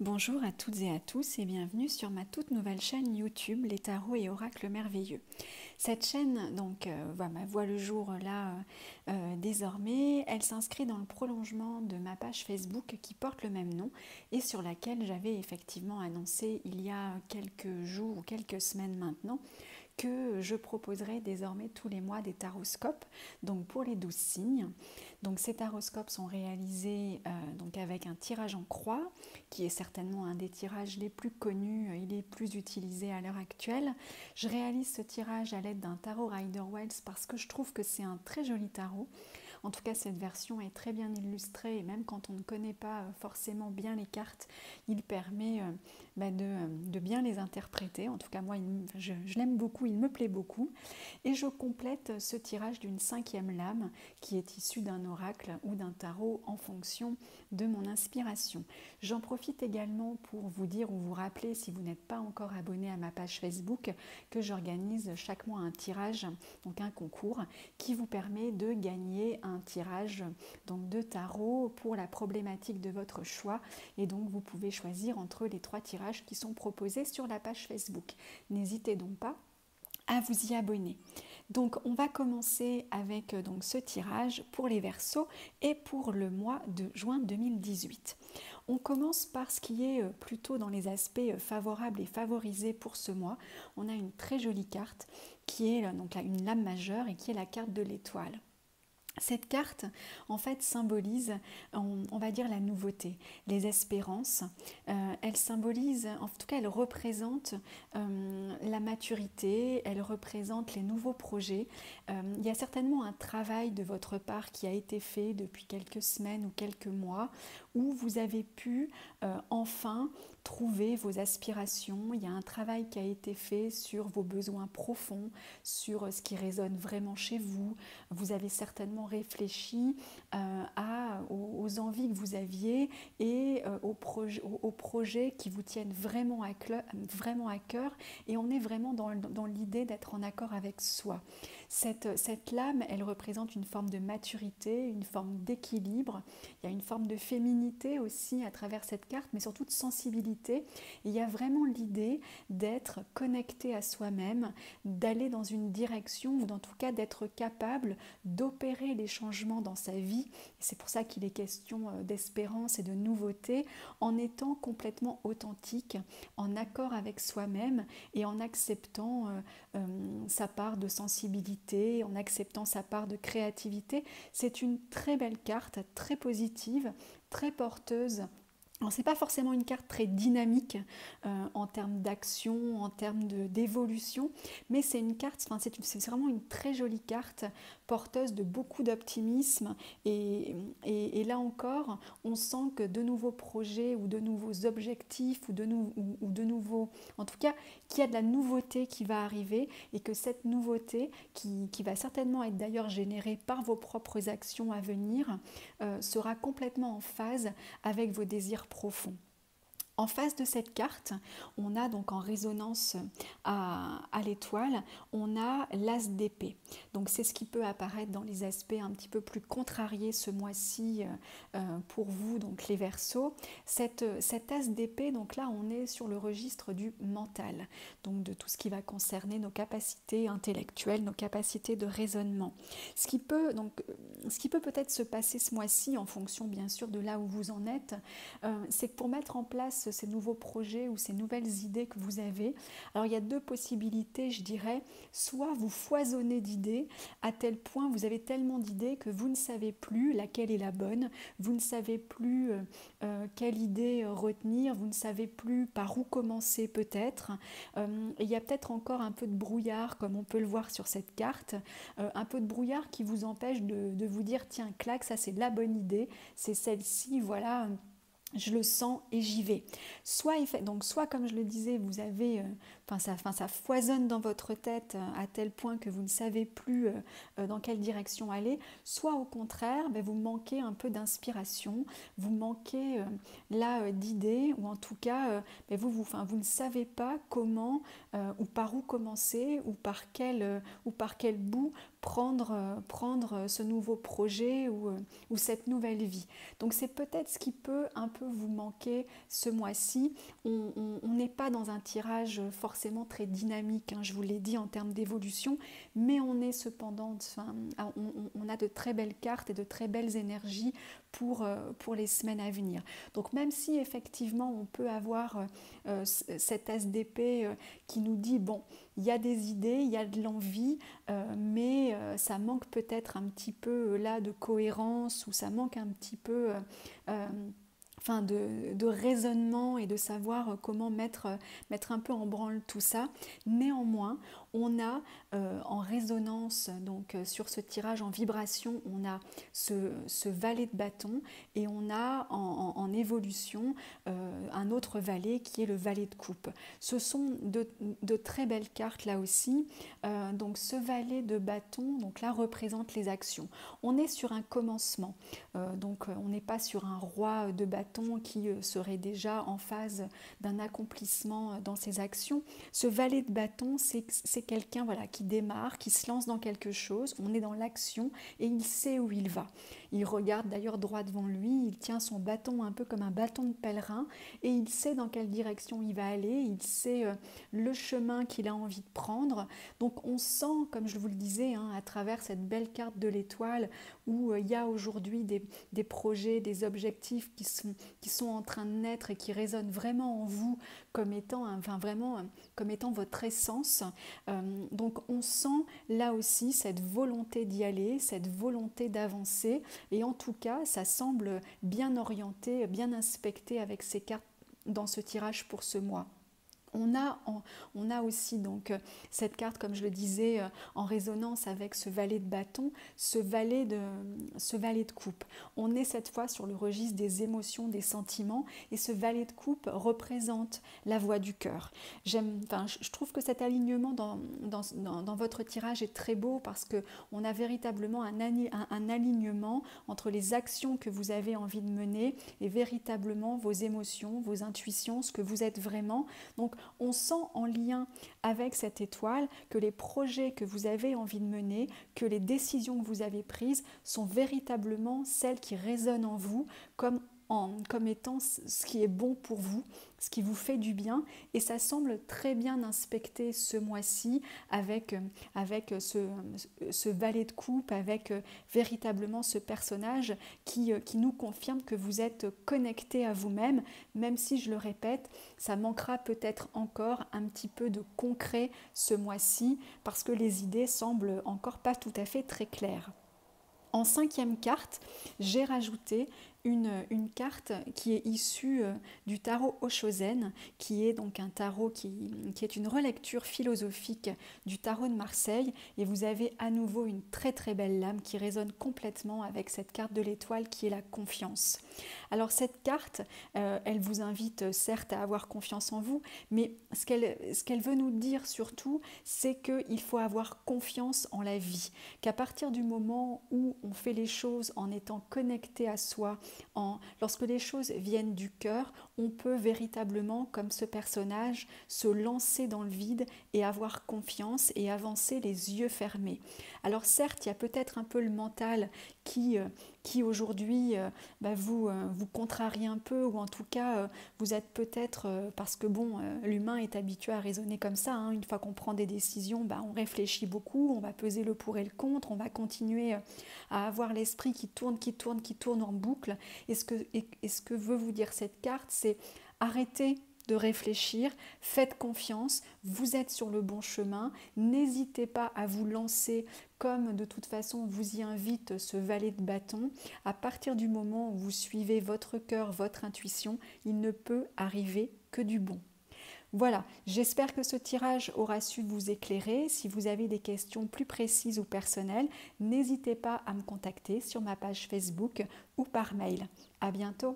Bonjour à toutes et à tous et bienvenue sur ma toute nouvelle chaîne YouTube Les Tarots et Oracles Merveilleux. Cette chaîne voit le jour là désormais. Elle s'inscrit dans le prolongement de ma page Facebook qui porte le même nom et sur laquelle j'avais effectivement annoncé il y a quelques jours ou quelques semaines maintenant que je proposerai désormais tous les mois des taroscopes, donc pour les 12 signes. Donc ces taroscopes sont réalisés avec un tirage en croix, qui est certainement un des tirages les plus connus et les plus utilisés à l'heure actuelle. Je réalise ce tirage à l'aide d'un tarot Rider-Waite parce que je trouve que c'est un très joli tarot. En tout cas, cette version est très bien illustrée et même quand on ne connaît pas forcément bien les cartes, il permet de bien les interpréter. En tout cas, moi, je l'aime beaucoup, il me plaît beaucoup. Et je complète ce tirage d'une 5e lame qui est issue d'un oracle ou d'un tarot en fonction de mon inspiration. J'en profite également pour vous dire ou vous rappeler, si vous n'êtes pas encore abonné à ma page Facebook, que j'organise chaque mois un tirage, donc un concours, qui vous permet de gagner un tirage de tarot pour la problématique de votre choix. Et donc vous pouvez choisir entre les 3 tirages qui sont proposés sur la page Facebook. N'hésitez donc pas à vous y abonner. Donc on va commencer avec ce tirage pour les Verseaux et pour le mois de juin 2018. On commence par ce qui est plutôt dans les aspects favorables et favorisés pour ce mois. On a une très jolie carte qui est une lame majeure et qui est la carte de l'étoile. Cette carte, en fait, symbolise, on va dire, la nouveauté, les espérances. Elle symbolise, en tout cas, elle représente la maturité, elle représente les nouveaux projets. Il y a certainement un travail de votre part qui a été fait depuis quelques semaines ou quelques mois, où vous avez pu enfin trouver vos aspirations. Il y a un travail qui a été fait sur vos besoins profonds, sur ce qui résonne vraiment chez vous. Vous avez certainement réfléchi aux envies que vous aviez et aux projets qui vous tiennent vraiment à cœur. Et on est vraiment dans l'idée d'être en accord avec soi. Cette lame, elle représente une forme de maturité, une forme d'équilibre. Il y a une forme de féminité aussi à travers cette carte, mais surtout de sensibilité. Et il y a vraiment l'idée d'être connecté à soi-même, d'aller dans une direction, ou en tout cas d'être capable d'opérer les changements dans sa vie. C'est pour ça qu'il est question d'espérance et de nouveauté, en étant complètement authentique, en accord avec soi-même et en acceptant sa part de sensibilité, en acceptant sa part de créativité. C'est une très belle carte, très positive, très porteuse. Alors, ce n'est pas forcément une carte très dynamique en termes d'action, en termes d'évolution, mais c'est une carte, c'est vraiment une très jolie carte porteuse de beaucoup d'optimisme et là encore, on sent que de nouveaux projets ou de nouveaux objectifs ou de nouveaux, en tout cas, qu'il y a de la nouveauté qui va arriver et que cette nouveauté, qui va certainement être d'ailleurs générée par vos propres actions à venir, sera complètement en phase avec vos désirs profonds. En face de cette carte, on a donc en résonance à l'étoile, on a l'as d'épée. Donc c'est ce qui peut apparaître dans les aspects un petit peu plus contrariés ce mois-ci pour vous, donc les Verseaux. Cet as d'épée, donc là on est sur le registre du mental, donc de tout ce qui va concerner nos capacités intellectuelles, nos capacités de raisonnement. Ce qui peut peut-être se passer ce mois-ci en fonction bien sûr de là où vous en êtes, c'est que pour mettre en place ces nouveaux projets ou ces nouvelles idées que vous avez, alors il y a 2 possibilités, je dirais. Soit vous foisonnez d'idées à tel point, vous avez tellement d'idées que vous ne savez plus laquelle est la bonne, vous ne savez plus quelle idée retenir, vous ne savez plus par où commencer peut-être. Il y a peut-être encore un peu de brouillard, comme on peut le voir sur cette carte, un peu de brouillard qui vous empêche de vous dire tiens, clac, ça c'est la bonne idée, c'est celle-ci, voilà. Je le sens et j'y vais. Soit comme je le disais, vous avez ça foisonne dans votre tête à tel point que vous ne savez plus dans quelle direction aller, soit au contraire, vous manquez un peu d'inspiration, vous manquez d'idées, ou en tout cas, vous ne savez pas comment ou par où commencer ou par quel bout prendre ce nouveau projet ou cette nouvelle vie. Donc c'est peut-être ce qui peut un peu vous manquer ce mois-ci. On n'est pas dans un tirage forcément très dynamique, hein, je vous l'ai dit en termes d'évolution, mais on est cependant, on a de très belles cartes et de très belles énergies pour les semaines à venir. Donc même si effectivement on peut avoir cet as d'épée qui nous dit bon, il y a des idées, il y a de l'envie, mais ça manque peut-être un petit peu là de cohérence, ou ça manque un petit peu de raisonnement et de savoir comment mettre un peu en branle tout ça. Néanmoins, on a en résonance, donc sur ce tirage en vibration, on a ce valet de bâton, et on a en évolution un autre valet qui est le valet de coupe. Ce sont de très belles cartes là aussi. Donc ce valet de bâton, donc là, représente les actions. On est sur un commencement, donc on n'est pas sur un roi de bâton qui serait déjà en phase d'un accomplissement dans ses actions. Ce valet de bâton, c'est quelqu'un qui démarre, qui se lance dans quelque chose, on est dans l'action et il sait où il va. Il regarde d'ailleurs droit devant lui, il tient son bâton un peu comme un bâton de pèlerin et il sait dans quelle direction il va aller, il sait le chemin qu'il a envie de prendre. Donc on sent, comme je vous le disais, hein, à travers cette belle carte de l'étoile où il y a aujourd'hui des projets, des objectifs qui sont en train de naître et qui résonnent vraiment en vous comme étant, comme étant votre essence. Donc on sent là aussi cette volonté d'y aller, cette volonté d'avancer, et en tout cas ça semble bien orienté, bien inspecté avec ces cartes dans ce tirage pour ce mois. On a aussi donc cette carte, comme je le disais, en résonance avec ce valet de bâton, ce valet de coupe. On est cette fois sur le registre des émotions, des sentiments, et ce valet de coupe représente la voix du cœur. Je trouve que cet alignement dans votre tirage est très beau, parce qu'on a véritablement un alignement entre les actions que vous avez envie de mener et véritablement vos émotions, vos intuitions, ce que vous êtes vraiment. Donc on sent en lien avec cette étoile que les projets que vous avez envie de mener, que les décisions que vous avez prises sont véritablement celles qui résonnent en vous comme étant ce qui est bon pour vous, ce qui vous fait du bien, et ça semble très bien inspecté ce mois-ci avec ce valet de coupe, avec véritablement ce personnage qui nous confirme que vous êtes connecté à vous-même, même si, je le répète, ça manquera peut-être encore un petit peu de concret ce mois-ci, parce que les idées semblent encore pas tout à fait très claires. En 5e carte, j'ai rajouté une carte qui est issue du tarot Oshozen, qui est donc un tarot qui est une relecture philosophique du tarot de Marseille, et vous avez à nouveau une très très belle lame qui résonne complètement avec cette carte de l'étoile qui est la confiance. Alors cette carte, elle vous invite certes à avoir confiance en vous, mais ce qu'elle veut nous dire surtout, c'est qu'il faut avoir confiance en la vie, qu'à partir du moment où on fait les choses en étant connecté à soi, lorsque les choses viennent du cœur, on peut véritablement, comme ce personnage, se lancer dans le vide et avoir confiance et avancer les yeux fermés. Alors certes, il y a peut-être un peu le mental qui aujourd'hui vous contrarie un peu, ou en tout cas vous êtes peut-être, parce que l'humain est habitué à raisonner comme ça, hein, une fois qu'on prend des décisions, on réfléchit beaucoup, on va peser le pour et le contre, on va continuer à avoir l'esprit qui tourne en boucle. Et ce que veut vous dire cette carte, c'est arrêtez de réfléchir, faites confiance, vous êtes sur le bon chemin, n'hésitez pas à vous lancer comme de toute façon vous y invite ce valet de bâton. À partir du moment où vous suivez votre cœur, votre intuition, il ne peut arriver que du bon. Voilà, j'espère que ce tirage aura su vous éclairer. Si vous avez des questions plus précises ou personnelles, n'hésitez pas à me contacter sur ma page Facebook ou par mail. À bientôt.